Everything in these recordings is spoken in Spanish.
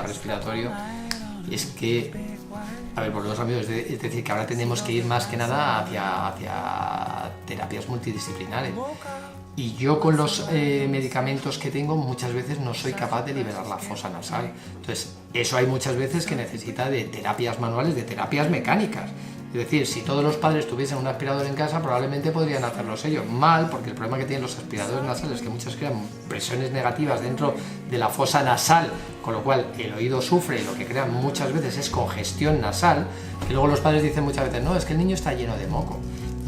respiratorio, es que, a ver, volvemos a lo mismo, es decir, que ahora tenemos que ir más que nada hacia terapias multidisciplinares. Y yo con los medicamentos que tengo muchas veces no soy capaz de liberar la fosa nasal. Entonces, eso hay muchas veces que necesita de terapias manuales, de terapias mecánicas. Es decir, si todos los padres tuviesen un aspirador en casa, probablemente podrían hacerlos ellos. Mal, porque el problema que tienen los aspiradores nasales es que muchas crean presiones negativas dentro de la fosa nasal, con lo cual el oído sufre y lo que crean muchas veces es congestión nasal, que luego los padres dicen muchas veces, no, es que el niño está lleno de moco.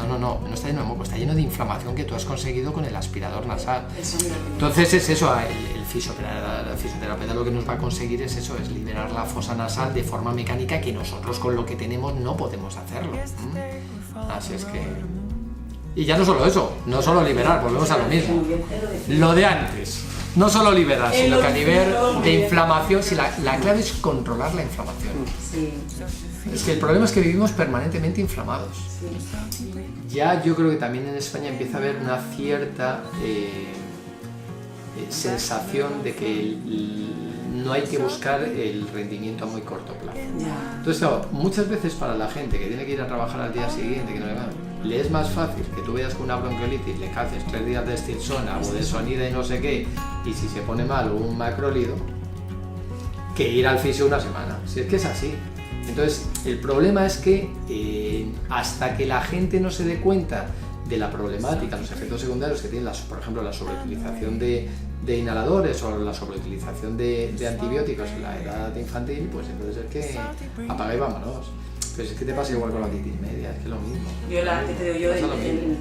No está lleno de moco, está lleno de inflamación que tú has conseguido con el aspirador nasal. Entonces es eso, el fisioterapeuta lo que nos va a conseguir es eso, es liberar la fosa nasal de forma mecánica que nosotros con lo que tenemos no podemos hacerlo. Así es que... Y ya no solo eso, no solo liberar, volvemos a lo mismo. Lo de antes, no solo liberar, sino que a nivel de inflamación, si la clave es controlar la inflamación. Es que el problema es que vivimos permanentemente inflamados. Ya yo creo que también en España empieza a haber una cierta sensación de que no hay que buscar el rendimiento a muy corto plazo. Entonces, claro, muchas veces para la gente que tiene que ir a trabajar al día siguiente, que no le es más fácil que tú veas con una bronquiolitis, le haces 3 días de Stilsona o de Sonida y no sé qué, y si se pone mal un macrólido, que ir al fisio una semana. Si es que es así. Entonces, el problema es que hasta que la gente no se dé cuenta de la problemática, los efectos secundarios que tienen, por ejemplo, la sobreutilización de inhaladores o la sobreutilización de antibióticos en la edad infantil, pues entonces es que apaga y vámonos. Pero es que te pasa igual con la otitis media, es que es lo mismo.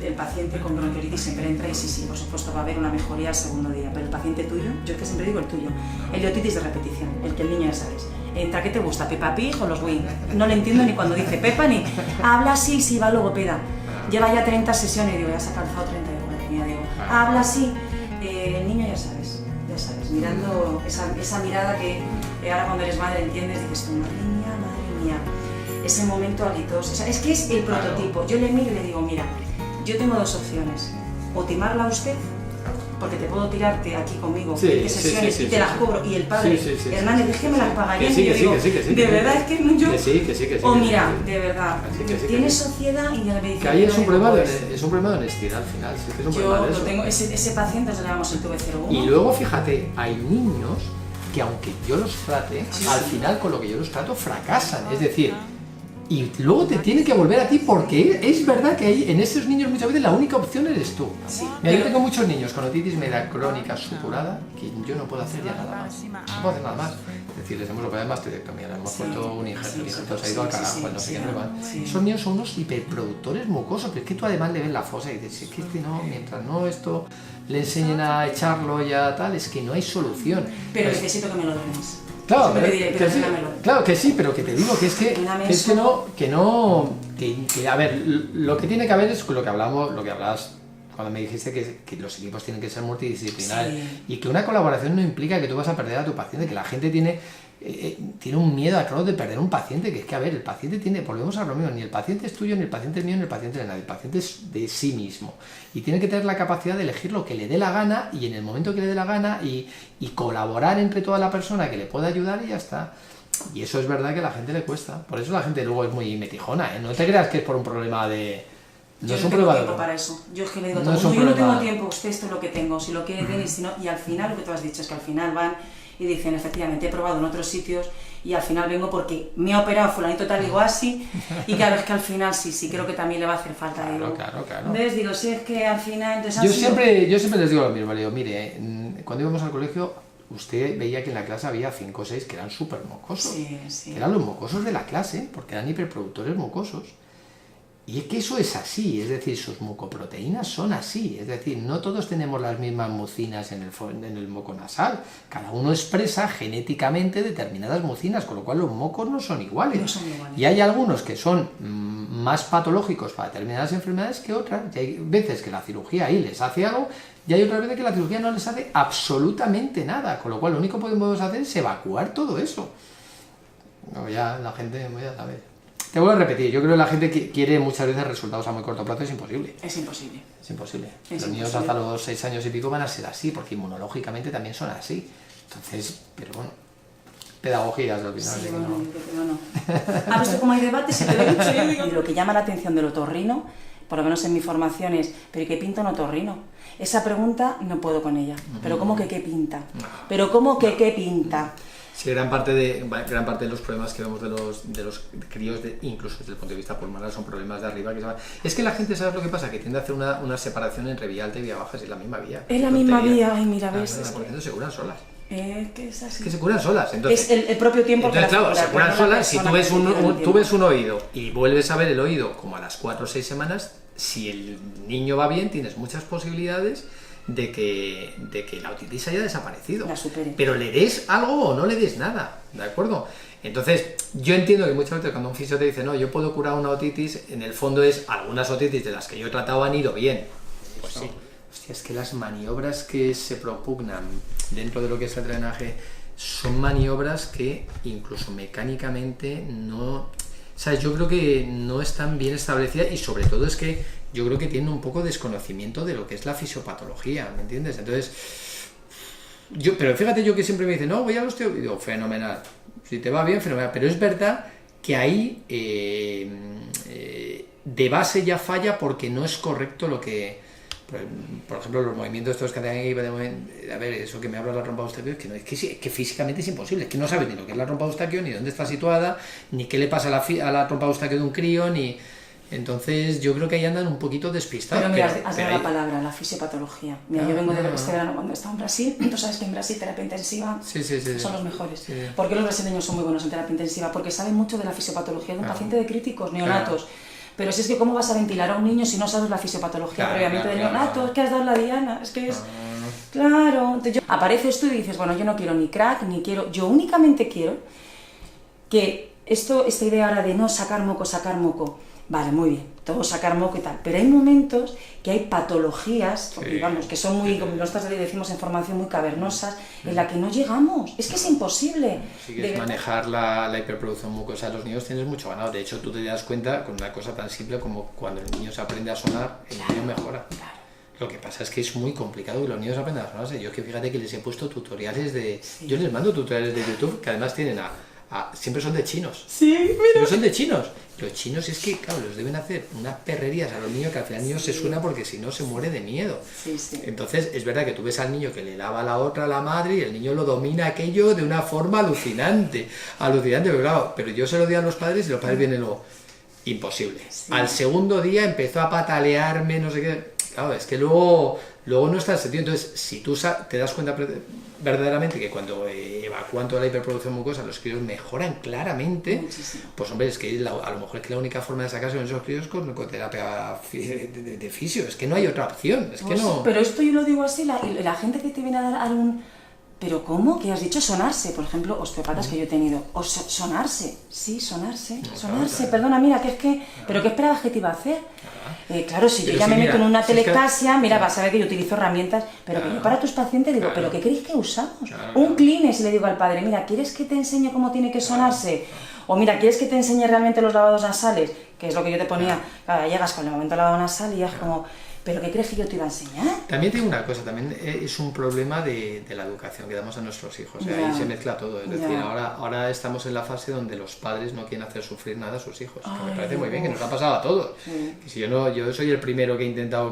El paciente con bronquiolitis siempre entra y sí, por supuesto va a haber una mejoría al segundo día, pero el paciente tuyo, yo es que siempre digo el tuyo, el de otitis de repetición, el que el niño ya sabes. ¿Entra qué te gusta, Peppa Pig o los Wing? No le entiendo ni cuando dice Peppa ni habla así, sí, va logopeda. Lleva ya 30 sesiones, digo, ya se ha calzado 30 de digo, habla así. El niño ya sabes, mirando esa mirada que ahora cuando eres madre entiendes, dices tú, madre mía, ese momento halitoso, es que es el prototipo. Yo le miro y le digo, mira, yo tengo 2 opciones, o timarla usted, porque te puedo tirarte aquí conmigo 20 sesiones y te las cobro, y el padre, Hernández, es que me las pagaría, y yo digo, de verdad es que no yo, o mira, de verdad, tienes sociedad y ya le dice que ahí es un problema de honestidad al final, sí que es un problema de eso. Yo tengo ese paciente, le llamamos el TB01. Y luego fíjate, hay niños que aunque yo los trate, al final con lo que yo los trato fracasan, es decir, y luego te tienen que volver a ti porque es verdad que hay, en estos niños muchas veces la única opción eres tú. Mira, yo tengo muchos niños con otitis media crónica supurada que yo no puedo hacer ya nada más, no puedo hacer nada más. Es decir, les hemos operado mastectomía, les hemos puesto un injerto, el injerto se ha ido al carajo, no sé qué no van. Esos niños son unos hiperproductores mucosos, pero es que tú además le ves la fosa y dices, es que no, mientras no esto le enseñen a echarlo ya tal, es que no hay solución. Pero necesito que me lo drenes. Claro, claro que sí, pero que te digo que a ver, lo que tiene que haber es lo que hablabas cuando me dijiste que los equipos tienen que ser multidisciplinares y que una colaboración no implica que tú vas a perder a tu paciente, que la gente tiene un miedo a claro de perder un paciente, que es que a ver, el paciente volvemos a lo mismo, ni el paciente es tuyo, ni el paciente es mío, ni el paciente de nadie, el paciente es de sí mismo y tiene que tener la capacidad de elegir lo que le dé la gana y en el momento que le dé la gana y colaborar entre toda la persona que le pueda ayudar y ya está. Y eso es verdad que a la gente le cuesta, por eso la gente luego es muy metijona, no te creas que es por un problema de... Yo no tengo tiempo para eso, yo es que le digo todo, yo no tengo tiempo, usted esto es lo que tengo, si lo quiere tener, si no, y al final lo que tú has dicho es que al final van y dicen, efectivamente, he probado en otros sitios y al final vengo porque me ha operado fulanito tal y así y claro, es que al final sí, creo que también le va a hacer falta. Claro. Entonces digo, si es que al final... Entonces, yo siempre les digo lo mismo, le digo, mire, cuando íbamos al colegio, usted veía que en la clase había 5 o 6 que eran súper mocosos, que eran los mocosos de la clase, porque eran hiperproductores mocosos. Y es que eso es así, es decir, sus mucoproteínas son así, es decir, no todos tenemos las mismas mucinas en el moco nasal, cada uno expresa genéticamente determinadas mucinas, con lo cual los mocos no son iguales. Y hay algunos que son más patológicos para determinadas enfermedades que otras, y hay veces que la cirugía ahí les hace algo, y hay otras veces que la cirugía no les hace absolutamente nada, con lo cual lo único que podemos hacer es evacuar todo eso. No, ya la gente ya sabe. Te vuelvo a repetir, yo creo que la gente que quiere muchas veces resultados a muy corto plazo, es imposible. Es imposible. Los niños hasta los 6 años y pico van a ser así, porque inmunológicamente también son así. Entonces, pero bueno, pedagogías al final. Sí, no. ¿Has visto cómo hay debates? Si te lo he dicho yo, digo. Y lo que llama la atención del otorrino, por lo menos en mi formación, es, ¿pero qué pinta un otorrino? Esa pregunta no puedo con ella. ¿Pero cómo que qué pinta? ¿Pero cómo que qué pinta? Sí, gran parte de los problemas que vemos de los críos, incluso desde el punto de vista pulmonar, son problemas de arriba. Es que la gente, ¿sabes lo que pasa? Que tiende a hacer una separación entre vía alta y vía baja, es la misma vía. Es la misma vía, ay, mira, ves. Porque se curan solas. Que es así. Es que se curan solas. Entonces, es el propio tiempo entonces, que claro, se curan solas. Si tú ves un oído y vuelves a ver el oído como a las 4 o 6 semanas, si el niño va bien, tienes muchas posibilidades de que la otitis haya desaparecido. La supere. Pero le des algo o no le des nada, ¿de acuerdo? Entonces, yo entiendo que muchas veces cuando un fisio te dice, no, yo puedo curar una otitis, en el fondo es algunas otitis de las que yo he tratado han ido bien. Pues sí. Hostia, es que las maniobras que se propugnan dentro de lo que es el drenaje son maniobras que incluso mecánicamente no... ¿Sabes? Yo creo que no están bien establecidas y sobre todo es que yo creo que tienen un poco de desconocimiento de lo que es la fisiopatología, ¿me entiendes? Entonces, pero fíjate yo que siempre me dicen, no, voy a los teólogos, y digo, fenomenal, si te va bien, fenomenal, pero es verdad que ahí de base ya falla porque no es correcto lo que... Por ejemplo, los movimientos estos que hacen aquí, a ver, eso que me habla la trompa de Eustaquio, es que físicamente es imposible, es que no sabes ni lo que es la trompa de Eustaquio, ni dónde está situada, ni qué le pasa a la trompa de Eustaquio de un crío, ni... Entonces yo creo que ahí andan un poquito despistados. Pero mira, has dado la palabra, la fisiopatología. Mira, yo vengo de este verano cuando estaba en Brasil, tú sabes que en Brasil terapia intensiva son los mejores. Sí. ¿Por qué los brasileños son muy buenos en terapia intensiva? Porque saben mucho de la fisiopatología de un paciente de críticos, neonatos. Pero si es que ¿cómo vas a ventilar a un niño si no sabes la fisiopatología previamente de neonato? Es que has dado la diana, es que es... Claro, entonces apareces tú y dices, bueno, yo no quiero ni crack, ni quiero... Yo únicamente quiero que esta idea ahora de no sacar moco, vale, muy bien, todo sacar moco y tal, pero hay momentos que hay patologías, digamos, que son muy, como nosotros decimos en formación, muy cavernosas, en la que no llegamos, es que es imposible. Si quieres manejar la hiperproducción mucosa de los niños tienes mucho ganado, de hecho tú te das cuenta con una cosa tan simple como cuando el niño se aprende a sonar, el niño mejora. Claro. Lo que pasa es que es muy complicado que los niños aprendan a sonarse. Yo es que fíjate que les he puesto tutoriales yo les mando tutoriales de YouTube que además tienen siempre son de chinos. Sí, mira. Siempre son de chinos. Los chinos es que, claro, los deben hacer unas perrerías a los niños que al final el niño se suena porque si no se muere de miedo. Sí. Entonces, es verdad que tú ves al niño que le lava la otra a la madre y el niño lo domina aquello de una forma alucinante. Pero claro, pero yo se lo di a los padres y los padres vienen luego. Imposible. Sí. Al segundo día empezó a patalearme, no sé qué. Claro, es que luego no está el sentido. Entonces, si tú te das cuenta verdaderamente que cuando evacúan toda la hiperproducción mucosa, los críos mejoran claramente. Muchísimo. Pues hombre, es que a lo mejor es que la única forma de sacarse con esos críos es con terapia de fisio. Es que no hay otra opción. Es que no... Pero esto yo lo digo así, la gente que te viene a dar algún... ¿Pero cómo? ¿Qué has dicho? Sonarse, por ejemplo, osteopatas que yo he tenido. Sonarse, sí, sonarse. Perdona, mira, que es que... ¿Pero qué esperabas que te iba a hacer? Claro, si yo ya me meto en una telecasia, mira, vas a ver que yo utilizo herramientas, pero que yo para tus pacientes digo, ¿pero qué queréis que usamos? Un Kleenex, le digo al padre, mira, ¿quieres que te enseñe cómo tiene que sonarse? O mira, ¿quieres que te enseñe realmente los lavados nasales? Que es lo que yo te ponía. Claro, llegas con el momento del lavado nasal y ya es como... ¿Pero qué crees que yo te iba a enseñar? También tengo una cosa, también es un problema de la educación que damos a nuestros hijos. Ahí se mezcla todo. Es decir, ahora estamos en la fase donde los padres no quieren hacer sufrir nada a sus hijos. Que me parece muy bien, que nos ha pasado a todos. Que si yo soy el primero que he intentado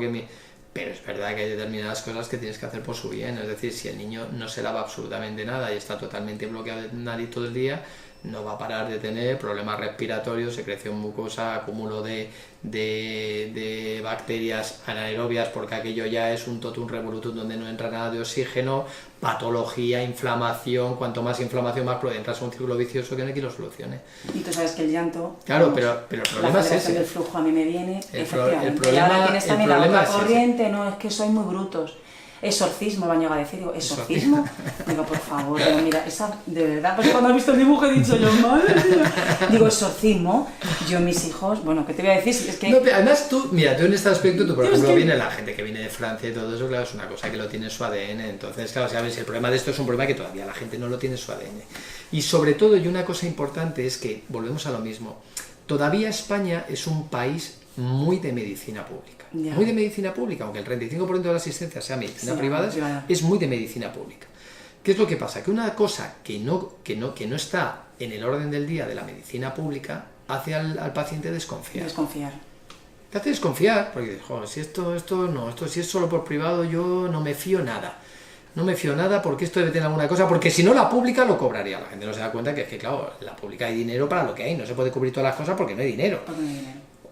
Pero es verdad que hay determinadas cosas que tienes que hacer por su bien. Es decir, si el niño no se lava absolutamente nada y está totalmente bloqueado de nariz todo el día, no va a parar de tener problemas respiratorios, secreción mucosa, acúmulo de bacterias anaerobias, porque aquello ya es un totum revolutum donde no entra nada de oxígeno, patología, inflamación, cuanto más inflamación más entras a un círculo vicioso que no hay que lo solucione. Y tú sabes que el llanto... Claro, pero el problema es ese. El flujo a mí me viene, el problema, ahora tienes también la otra corriente, ese. No, es que soy muy brutos. Exorcismo, van a llegar a decir, digo, ¿exorcismo? Digo, por favor, pero mira, esa, de verdad, pues cuando he visto el dibujo he dicho yo, madre mía. Digo, exorcismo, yo mis hijos, bueno, ¿qué te voy a decir? Es que... No, pero además tú en este aspecto, tú por ejemplo, viene la gente que viene de Francia y todo eso, claro, es una cosa que lo tiene en su ADN, entonces, claro, sabes, el problema de esto es un problema que todavía la gente no lo tiene en su ADN. Y sobre todo, y una cosa importante es que, volvemos a lo mismo, todavía España es un país muy de medicina pública. Muy de medicina pública, aunque el 35% de la asistencia sea medicina privada, es muy de medicina pública. ¿Qué es lo que pasa? Que una cosa que no está en el orden del día de la medicina pública hace al paciente desconfiar. Te hace desconfiar, porque dices, joder, si esto si es solo por privado, yo no me fío nada. No me fío nada porque esto debe tener alguna cosa, porque si no la pública lo cobraría. La gente no se da cuenta que es que, claro, la pública hay dinero para lo que hay, no se puede cubrir todas las cosas porque no hay dinero.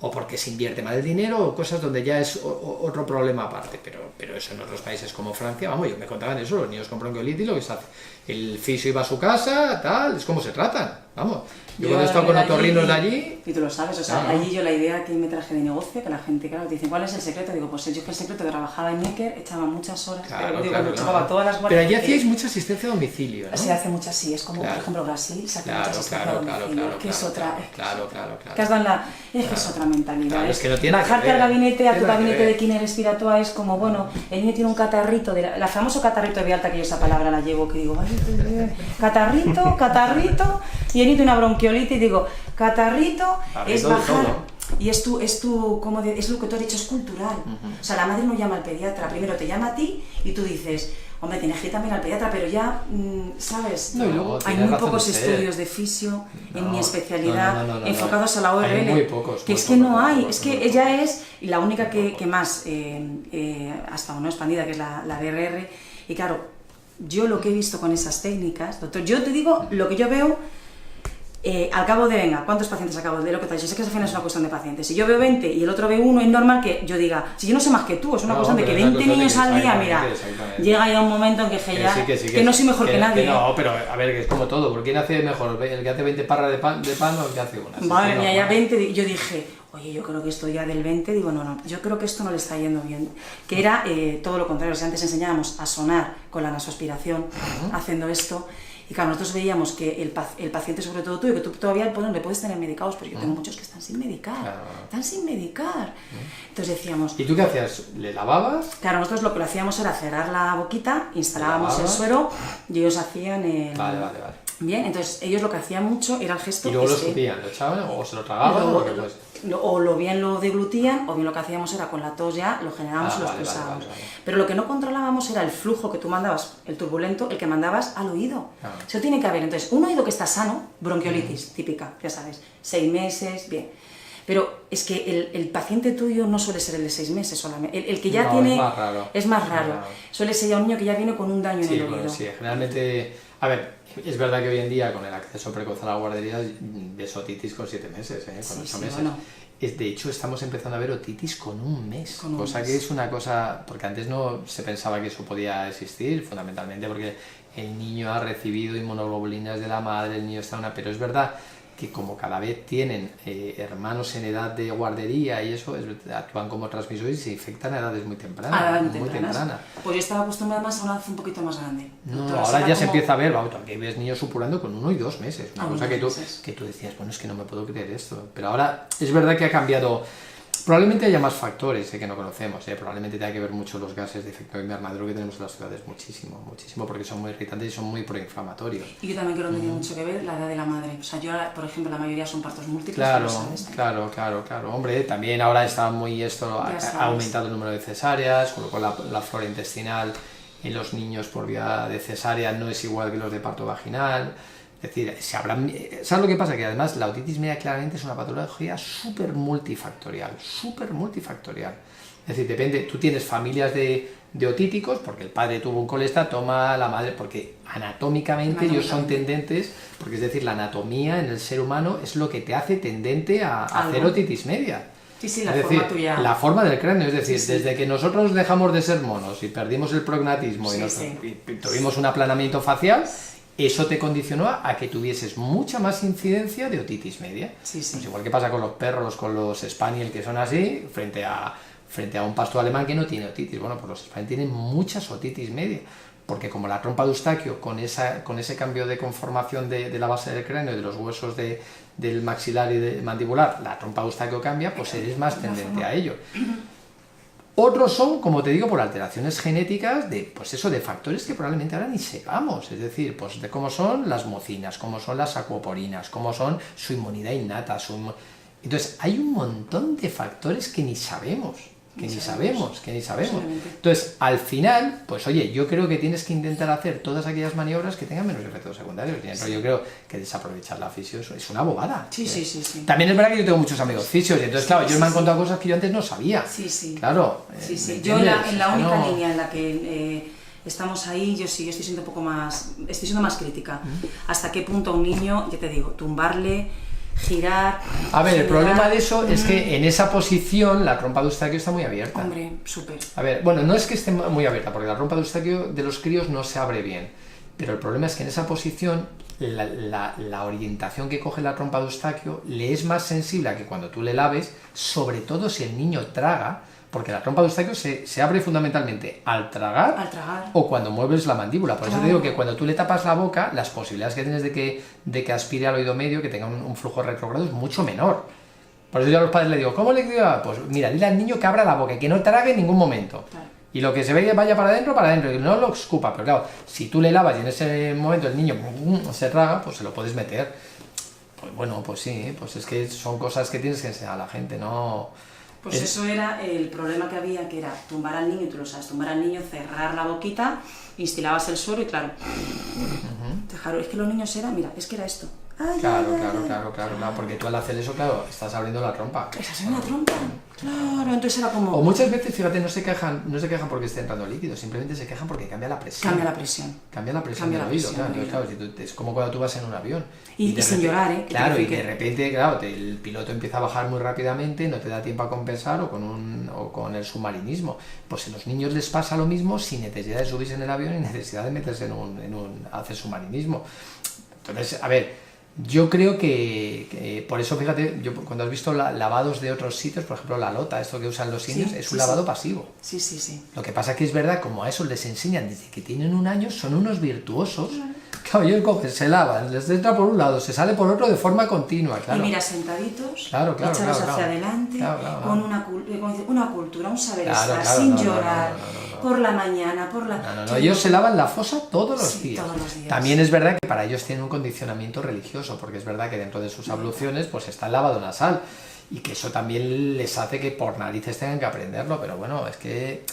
O porque se invierte mal el dinero, o cosas donde ya es otro problema aparte. Pero eso en otros países como Francia, vamos, yo me contaban eso, los niños con bronquiolitis, lo que se hace. El fisio iba a su casa, tal, es como se tratan, vamos. Yo cuando he estado con otorrinos de allí... Y tú lo sabes, o sea, claro. Allí yo la idea que me traje de negocio, que la gente, claro, te dice, ¿cuál es el secreto? Digo, pues yo es que el secreto que trabajaba en Necker, echaba muchas horas, claro, digo, claro, echaba todas las guardias. Pero allí hacíais mucha asistencia a domicilio, ¿no? Se hace mucha, sí, es como, por ejemplo, Brasil, se hace mucha asistencia a domicilio, que es otra... Claro. Que has dado en la... Es que es otra mentalidad. Claro, es que no tiene bajarte al gabinete, a tu gabinete de quine respiratoria es como, bueno, el niño tiene un catarrito, la famoso catarrito de Vialta, que yo esa palabra la llevo, que digo, ay, catarrito, y el niño tiene una bronquiolitis, y digo, catarrito es bajar, y es lo que tú has dicho, es cultural. O sea, la madre no llama al pediatra, primero te llama a ti y tú dices, hombre, tienes que ir también al pediatra, pero ya, ¿sabes? No, y luego hay muy pocos estudios de fisio en mi especialidad enfocados a la ORL. Hay muy pocos. Que es que no hay, es que ella es la única que más ha estado no expandida, que es la DRR, y claro, yo lo que he visto con esas técnicas, doctor, yo te digo lo que yo veo. Al cabo de, venga, ¿cuántos pacientes acabo de lo que te he dicho? Es que al final es una cuestión de pacientes. Si yo veo 20 y el otro ve 1, es normal que yo diga, si yo no sé más que tú, es una cuestión de que 20 niños al día, mira, llega ya un momento en que no soy mejor que nadie. No, pero a ver, que es como todo, ¿por quién hace mejor? ¿El que hace 20 parras de pan o el que hace una? Madre mía, ya 20, yo dije, oye, yo creo que esto ya del 20, digo, no, yo creo que esto no le está yendo bien. Que era todo lo contrario, si antes enseñábamos a sonar con la nasoaspiración, haciendo esto. Y claro, nosotros veíamos que el paciente, sobre todo tú, y que tú todavía le puedes tener medicados, pero yo tengo muchos que están sin medicar, Entonces decíamos... ¿Y tú qué hacías? ¿Le lavabas? Claro, nosotros lo que hacíamos era cerrar la boquita, instalábamos el suero y ellos hacían el... Vale. Bien, entonces ellos lo que hacían mucho era el gesto... ¿Y luego lo escupían, lo echaban o se lo tragaban? O lo bien lo deglutían, o bien lo que hacíamos era con la tos ya, lo generábamos y lo expulsábamos. Vale. Pero lo que no controlábamos era el flujo que tú mandabas, el turbulento, el que mandabas al oído. Claro. Eso tiene que haber. Entonces, un oído que está sano, bronquiolitis típica, ya sabes, 6 meses, bien. Pero es que el paciente tuyo no suele ser el de 6 meses solamente. El que ya tiene... Es más raro. Suele ser ya un niño que ya viene con un daño en el oído. Bueno, sí, generalmente... A ver, es verdad que hoy en día con el acceso precoz a la guardería ves otitis con 7 meses, con 8 meses. Bueno. De hecho, estamos empezando a ver otitis con un mes, cosa que es una cosa... Porque antes no se pensaba que eso podía existir, fundamentalmente porque el niño ha recibido inmunoglobulinas de la madre, el niño está en una... Pero es verdad que como cada vez tienen hermanos en edad de guardería y eso, actúan como transmisores y se infectan a edades muy tempranas. Muy tempranas. Pues yo estaba acostumbrada más a una edad un poquito más grande. No, ahora ya se empieza a ver, que ves niños supurando con 1 y 2 meses. Una cosa que tú decías, bueno, es que no me puedo creer esto. Pero ahora es verdad que ha cambiado. Probablemente haya más factores que no conocemos, probablemente tenga que ver mucho los gases de efecto invernadero que tenemos en las ciudades, muchísimo, porque son muy irritantes y son muy proinflamatorios. Y yo también creo que tiene mucho que ver la edad de la madre. O sea, yo, por ejemplo, la mayoría son partos múltiples. Claro. Hombre, también ahora está muy ha aumentado el número de cesáreas, con lo cual la flora intestinal en los niños por vía de cesárea no es igual que los de parto vaginal. Es decir, ¿sabes lo que pasa? Que además la otitis media claramente es una patología súper multifactorial. Es decir, depende, tú tienes familias de otíticos, porque el padre tuvo un colestatoma, la madre, porque anatómicamente ellos son tendentes, porque es decir, la anatomía en el ser humano es lo que te hace tendente a hacer otitis media. Sí, la forma tuya. La forma del cráneo, es decir, desde que nosotros dejamos de ser monos y perdimos el prognatismo y tuvimos un aplanamiento facial, eso te condicionó a que tuvieses mucha más incidencia de otitis media. Pues igual que pasa con los perros, con los spaniel que son así, frente a un pastor alemán que no tiene otitis. Bueno, pues los spaniel tienen muchas otitis media, porque como la trompa de Eustaquio, con ese cambio de conformación de la base del cráneo y de los huesos del maxilar y del mandibular, la trompa de Eustaquio cambia, pues eres más tendente a ello. Otros son, como te digo, por alteraciones genéticas de factores que probablemente ahora ni sepamos, es decir, pues de cómo son las mucinas, cómo son las acuoporinas, cómo son su inmunidad innata, Entonces, hay un montón de factores que ni sabemos. que ni sabemos. Entonces, al final, pues oye, yo creo que tienes que intentar hacer todas aquellas maniobras que tengan menos efectos secundarios. Sí. Yo creo que desaprovechar la fisio es una bobada. Sí. También es verdad que yo tengo muchos amigos fisios, y entonces, claro, ellos me han contado cosas que yo antes no sabía. Sí. Claro. Sí. Yo en la única línea en la que estamos ahí, yo estoy siendo un poco más, estoy siendo más crítica. ¿Hasta qué punto a un niño, ya te digo, tumbarle, girar? A ver, el problema de eso es que en esa posición la trompa de Eustaquio está muy abierta. Hombre, súper. A ver, bueno, no es que esté muy abierta, porque la trompa de Eustaquio de los críos no se abre bien. Pero el problema es que en esa posición la orientación que coge la trompa de Eustaquio le es más sensible a que cuando tú le laves, sobre todo si el niño traga, porque la trompa de Eustaquio se abre fundamentalmente al tragar o cuando mueves la mandíbula. Por eso te digo que cuando tú le tapas la boca, las posibilidades que tienes de que aspire al oído medio, que tenga un flujo retrógrado, es mucho menor. Por eso yo a los padres les digo, ¿cómo le digo? Pues mira, dile al niño que abra la boca y que no trague en ningún momento. Claro. Y lo que se ve vaya para adentro, y no lo escupa. Pero claro, si tú le lavas y en ese momento el niño se traga, pues se lo puedes meter. Pues bueno, pues sí, pues es que son cosas que tienes que enseñar a la gente, ¿no? Pues eso era el problema que había, que era tumbar al niño, y tú lo sabes, tumbar al niño, cerrar la boquita, instilabas el suero y claro, es que los niños mira, es que era esto. Claro, porque tú al hacer eso, claro, estás abriendo la trompa. ¿Estás abriendo la trompa? Claro, entonces era como... O muchas veces, fíjate, no se quejan porque esté entrando líquido, simplemente se quejan porque cambia la presión. Cambia la presión del oído, claro. Entonces, claro, es como cuando tú vas en un avión. Y sin llorar, ¿eh? Claro, y de repente, claro, el piloto empieza a bajar muy rápidamente, no te da tiempo a compensar, o con el submarinismo. Pues a los niños les pasa lo mismo sin necesidad de subirse en el avión y necesidad de meterse hacer submarinismo. Entonces, a ver... Yo creo que por eso, fíjate, cuando has visto lavados de otros sitios, por ejemplo la lota, esto que usan los indios, es un lavado pasivo. Sí. Lo que pasa es que es verdad, como a eso les enseñan desde que tienen 1 año, son unos virtuosos. Claro, ellos cogen, se lavan, les entra por un lado, se sale por otro de forma continua, claro. Y mira, sentaditos, claro, echados hacia adelante, con una cultura, un saber estar, sin llorar, por la mañana, No, ellos se lavan la fosa todos los días. Todos los días. También es verdad que para ellos tienen un condicionamiento religioso, porque es verdad que dentro de sus abluciones pues está el lavado nasal, y que eso también les hace que por narices tengan que aprenderlo, pero bueno, es que...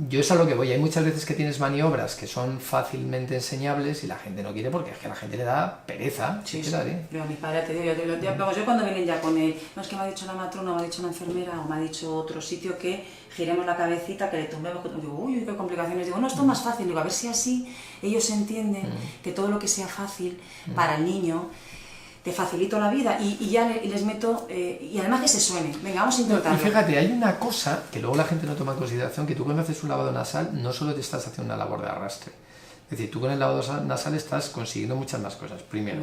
Yo es a lo que voy, hay muchas veces que tienes maniobras que son fácilmente enseñables y la gente no quiere porque es que a la gente le da pereza. Sí. Yo a mi padre te digo, yo cuando vienen ya con él, no es que me ha dicho la matrona, me ha dicho la enfermera o me ha dicho otro sitio que giremos la cabecita, que le tumbemos, digo, uy, qué complicaciones, digo, no, esto es más fácil, digo, a ver si así ellos entienden que todo lo que sea fácil para el niño, te facilito la vida y ya les meto, y además que se suene, venga, vamos a intentarlo. Y fíjate, hay una cosa que luego la gente no toma en consideración, que tú cuando haces un lavado nasal no solo te estás haciendo una labor de arrastre, es decir, tú con el lavado nasal estás consiguiendo muchas más cosas. Primero,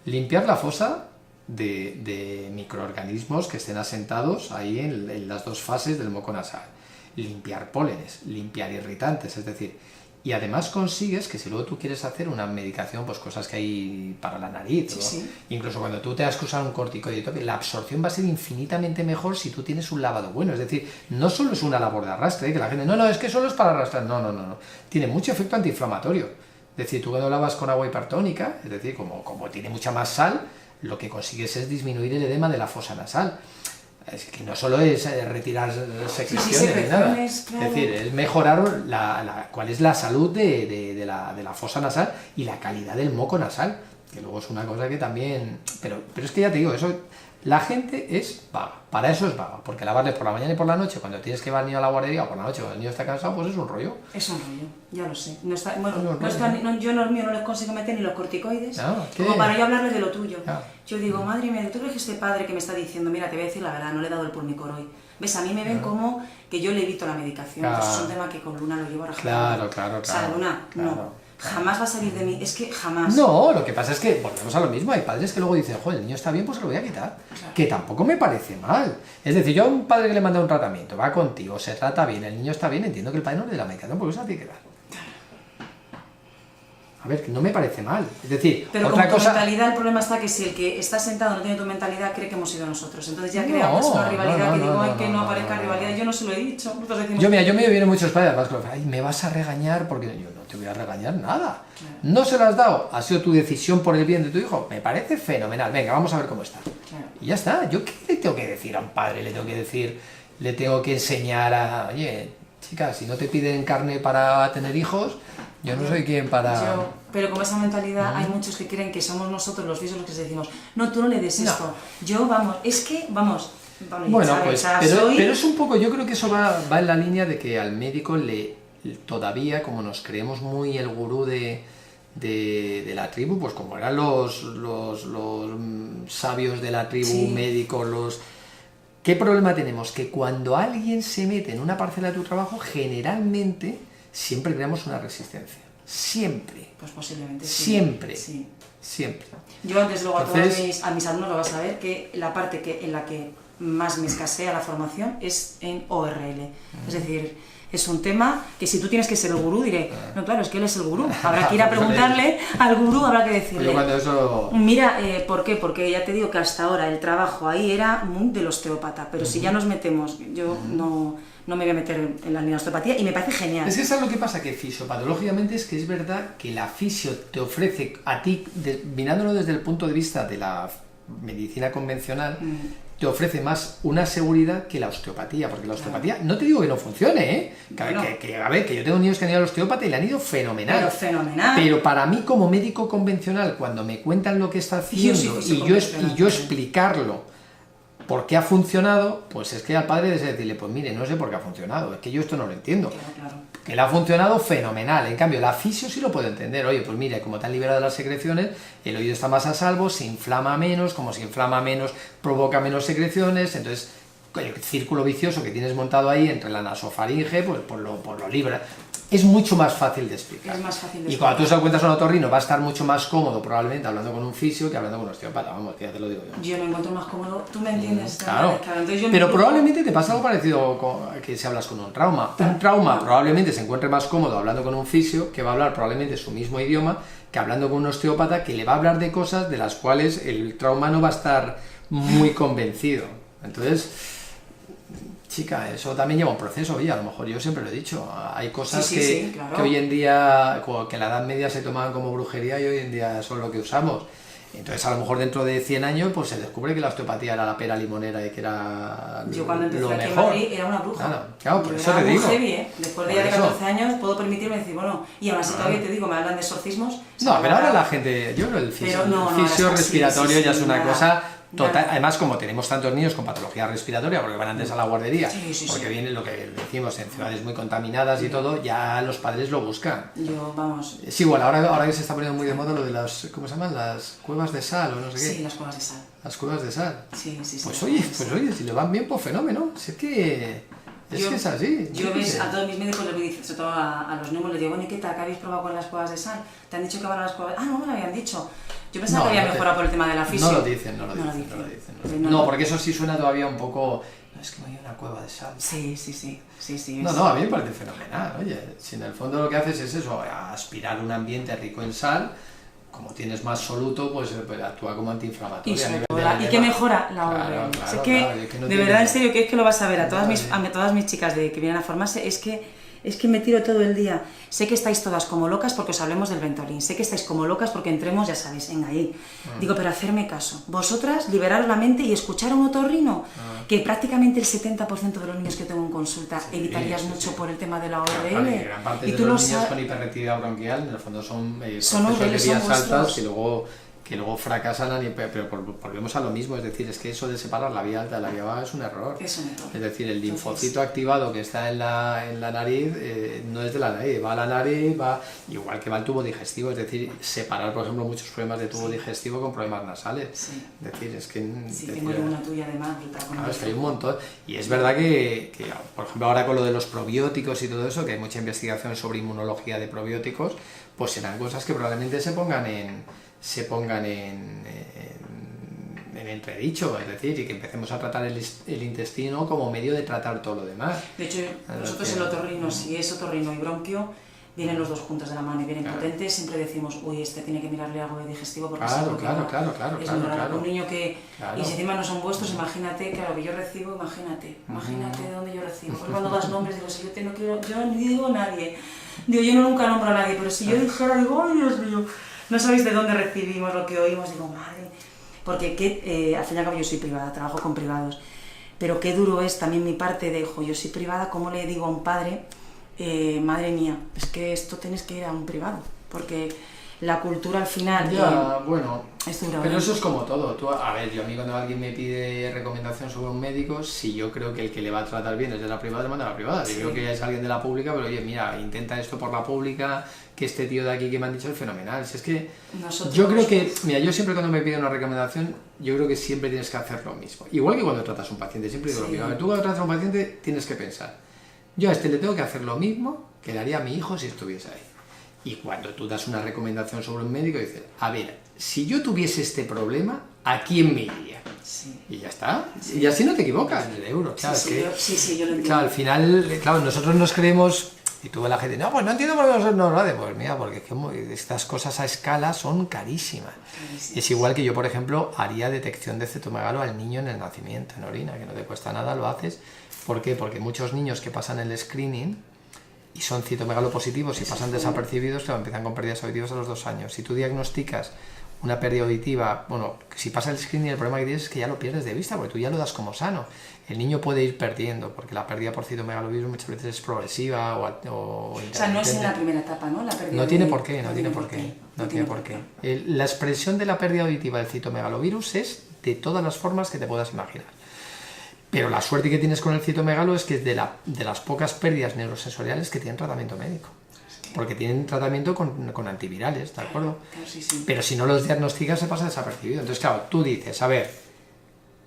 limpiar la fosa de microorganismos que estén asentados ahí en las dos fases del moco nasal, limpiar pólenes, limpiar irritantes, es decir... Y además consigues que si luego tú quieres hacer una medicación, pues cosas que hay para la nariz, incluso cuando tú te has que usar un corticoide, la absorción va a ser infinitamente mejor si tú tienes un lavado bueno. Es decir, no solo es una labor de arrastre, que la gente, no, es que solo es para arrastrar. No. Tiene mucho efecto antiinflamatorio. Es decir, tú cuando lavas con agua hipertónica, es decir, como tiene mucha más sal, lo que consigues es disminuir el edema de la fosa nasal. Es que no solo es retirar secreciones ni nada, claro. Es decir, es mejorar cuál es la salud de la fosa nasal y la calidad del moco nasal, que luego es una cosa que también... Pero es que ya te digo, eso la gente es vaga, para eso es vaga, porque lavarle por la mañana y por la noche, cuando tienes que llevar al niño a la guardería o por la noche cuando el niño está cansado, pues es un rollo. Es un rollo, ya lo sé. Yo no les consigo meter ni los corticoides, como para yo hablarles de lo tuyo. Yo digo, madre mía, ¿tú crees que este padre que me está diciendo, mira, te voy a decir la verdad, no le he dado el Pulmicor hoy? ¿Ves? A mí me ven como que yo le evito la medicación, pues es un tema que con Luna lo llevo a rajar. Claro. O sea, Luna, no. Jamás va a salir de mí, es que jamás. No, lo que pasa es que volvemos a lo mismo, hay padres que luego dicen, joder, el niño está bien, pues se lo voy a quitar. Claro. Que tampoco me parece mal. Es decir, yo a un padre que le manda un tratamiento, va contigo, se trata bien, el niño está bien, entiendo que el padre no le dé la medicación porque eso la tiene que dar. A ver, que no me parece mal. Es decir, pero otra cosa... mentalidad, el problema está que si el que está sentado no tiene tu mentalidad, cree que hemos sido nosotros. Entonces ya creamos una rivalidad que digo, ay, que no aparezca rivalidad. Yo no se lo he dicho. Decimos... Yo me vienen muchos padres, ay, me vas a regañar porque yo no te voy a regañar nada. Claro. No se lo has dado, ha sido tu decisión por el bien de tu hijo. Me parece fenomenal. Venga, vamos a ver cómo está. Claro. Y ya está. ¿Yo qué le tengo que decir a un padre? Le tengo que decir le tengo que enseñar a, oye, chicas, si no te piden carne para tener hijos, yo no soy quien para... Pero con esa mentalidad hay muchos que creen que somos nosotros los fisios los que les decimos, no, tú no le des esto. Yo, vamos, es que, vamos... Bueno, pues, pero es un poco, yo creo que eso va en la línea de que al médico todavía, como nos creemos muy el gurú de la tribu, pues como eran los sabios de la tribu, médicos, ¿qué problema tenemos? Que cuando alguien se mete en una parcela de tu trabajo, generalmente siempre creamos una resistencia. Siempre. Pues posiblemente sí. Siempre. Sí. Siempre. Yo, desde luego, a mis alumnos lo vas a ver, que la parte en la que más me escasea la formación es en ORL. Es decir, es un tema que si tú tienes que ser el gurú, diré, no, claro, es que él es el gurú. Habrá que ir a preguntarle al gurú, habrá que decirle. Mira, ¿por qué? Porque ya te digo que hasta ahora el trabajo ahí era muy del osteópata, pero si ya nos metemos, yo no me voy a meter en la línea de osteopatía y me parece genial. Es que ¿sabes lo que pasa? Que fisiopatológicamente es que es verdad que la fisio te ofrece a ti, mirándolo desde el punto de vista de la medicina convencional, te ofrece más una seguridad que la osteopatía, porque la osteopatía, no te digo que no funcione, a ver, que yo tengo niños que han ido al osteópata y le han ido fenomenal. Pero fenomenal. Pero para mí como médico convencional, cuando me cuentan lo que está haciendo y yo explicarlo por qué ha funcionado, pues es que al padre debe decirle, pues mire, no sé por qué ha funcionado, es que yo esto no lo entiendo. Claro. Que le ha funcionado fenomenal, en cambio la fisio sí lo puedo entender, oye, pues mire, como te han liberado las secreciones, el oído está más a salvo, se inflama menos, como se inflama menos, provoca menos secreciones, entonces el círculo vicioso que tienes montado ahí entre la nasofaringe, pues por lo libra. Es mucho más fácil de explicar. Es más fácil de y cuando tú se lo cuentas a un otorrino, va a estar mucho más cómodo probablemente hablando con un fisio que hablando con un osteópata, vamos, ya te lo digo yo. Yo me encuentro más cómodo, tú me entiendes. Claro, pero probablemente te pasa algo parecido que si hablas con un trauma. Un trauma probablemente se encuentre más cómodo hablando con un fisio, que va a hablar probablemente su mismo idioma, que hablando con un osteópata, que le va a hablar de cosas de las cuales el trauma no va a estar muy convencido. Entonces... Chica, eso también lleva un proceso, oye, a lo mejor yo siempre lo he dicho, hay cosas claro. que hoy en día, que en la Edad Media se tomaban como brujería y hoy en día son lo que usamos. Entonces a lo mejor dentro de 100 años pues se descubre que la osteopatía era la pera limonera y que era yo cuando empecé lo aquí mejor. En Madrid era una bruja. Claro, por eso te digo. Heavy, ¿eh? Después de ya de 14 años puedo permitirme decir, bueno, y aún así todavía te digo, me hablan de exorcismos. No, pero ahora la gente, yo creo que el fisio respiratorio ya es una cosa... Total, además, como tenemos tantos niños con patología respiratoria, porque van antes a la guardería, porque viene lo que decimos en ciudades muy contaminadas y todo, ya los padres lo buscan. Vamos. Es igual, ahora que se está poniendo muy de moda lo de las, ¿cómo se llaman? Las cuevas de sal o no sé qué. Sí, las cuevas de sal. Las cuevas de sal. Sí. Pues oye, si le van bien, pues fenómeno. Si es que es así. Yo a todos mis médicos les digo, sobre todo a los neumos, les digo, bueno, ¿y qué tal? ¿Qué habéis probado con las cuevas de sal? ¿Te han dicho que van a las cuevas? Ah, no me lo habían dicho. Yo pensaba que había mejorado por el tema de la fisio. No lo dicen. No, porque eso sí suena todavía un poco... No, es que me voy a una cueva de sal. Sí. No, a mí me parece fenomenal. Oye, si en el fondo lo que haces es eso, aspirar un ambiente rico en sal, como tienes más soluto, pues actúa como antiinflamatorio. ¿Y qué mejora? La ORL. Sé que, de verdad, en serio, que es que lo vas a ver a todas mis chicas que vienen a formarse, es que me tiro todo el día. Sé que estáis todas como locas porque os hablemos del Ventolin, sé que estáis como locas porque entremos, ya sabéis, en ahí. Digo, pero hacerme caso. Vosotras, liberaros la mente y escuchar a un otorrino, que prácticamente el 70% de los niños que tengo en consulta evitarías mucho por el tema de la ORL. Gran parte de los niños con hiperreactividad bronquial, en el fondo son procesos de vías altas que luego fracasan, pero volvemos a lo mismo, es decir, es que eso de separar la vía alta de la vía baja es un error. Es un error. Es decir, el linfocito activado que está en la nariz no es de la nariz, va a la nariz, va igual que va al tubo digestivo, es decir, separar, por ejemplo, muchos problemas de tubo digestivo con problemas nasales. Es decir, es que... tengo una tuya además. Claro, es que hay un montón. Y es verdad que, por ejemplo, ahora con lo de los probióticos y todo eso, que hay mucha investigación sobre inmunología de probióticos, pues serán cosas que probablemente se pongan en entredicho, es decir, y que empecemos a tratar el intestino como medio de tratar todo lo demás. De hecho, nosotros el otorrino, si es otorrino y bronquio, vienen los dos juntos de la mano y vienen potentes, siempre decimos, uy, este tiene que mirarle algo de digestivo porque claro. Un niño que, y si encima no son vuestros, imagínate, claro, que yo recibo, imagínate de dónde yo recibo. Pues cuando das nombres, digo, si yo no quiero, yo ni digo nadie, digo, yo nunca nombro a nadie, pero si yo dijera, digo, ay, Dios mío, no sabéis de dónde recibimos lo que oímos, digo, madre, porque al fin y al cabo yo soy privada, trabajo con privados. pero qué duro es también mi parte de, yo soy privada, ¿cómo le digo a un padre, madre mía, es que esto tienes que ir a un privado? Porque la cultura al final... Ya, bueno, es duro, pero eso es como todo. Tú, a ver, yo a mí cuando alguien me pide recomendación sobre un médico, si yo creo que el que le va a tratar bien es de la privada, le manda a la privada. Si creo que es alguien de la pública, pero oye, mira, intenta esto por la pública, que este tío de aquí que me han dicho es fenomenal. Si es que yo creo que, mira, yo siempre cuando me pide una recomendación, yo creo que siempre tienes que hacer lo mismo. Igual que cuando tratas a un paciente, siempre digo lo mismo. A ver, tú cuando tratas a un paciente tienes que pensar, yo a este le tengo que hacer lo mismo que le haría a mi hijo si estuviese ahí. Y cuando tú das una recomendación sobre un médico, dices, a ver, si yo tuviese este problema, ¿a quién me iría? Sí. Y ya está. Sí. Y así no te equivocas. El euro, claro, sí, yo lo entiendo. Claro, al final, claro, nosotros nos creemos, y tú ves la gente, no, pues no entiendo por qué nosotros no lo hacen. Pues mira, porque estas cosas a escala son carísimas. Y es igual que yo, por ejemplo, haría detección de cetomegalo al niño en el nacimiento, en orina, que no te cuesta nada, lo haces. ¿Por qué? Porque muchos niños que pasan el screening y son citomegalopositivos y pasan desapercibidos, claro, empiezan con pérdidas auditivas a los 2 años. Si tú diagnosticas una pérdida auditiva, bueno, si pasa el screening, el problema que tienes es que ya lo pierdes de vista, porque tú ya lo das como sano. El niño puede ir perdiendo, porque la pérdida por citomegalovirus muchas veces es progresiva o sea, no es en la primera etapa, ¿no? La pérdida no tiene por qué, no tiene por qué. No tiene por qué. La expresión de la pérdida auditiva del citomegalovirus es de todas las formas que te puedas imaginar. Pero la suerte que tienes con el citomegalo es que es de las pocas pérdidas neurosensoriales que tienen tratamiento médico. Porque tienen tratamiento con antivirales, ¿de acuerdo? Claro, sí. Pero si no los diagnosticas se pasa desapercibido. Entonces, claro, tú dices, a ver,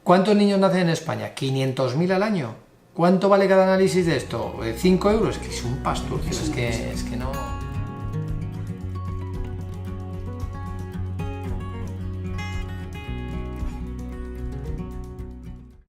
¿cuántos niños nacen en España? ¿500.000 al año? ¿Cuánto vale cada análisis de esto? ¿5 euros? Que es un pasturcio, es que no...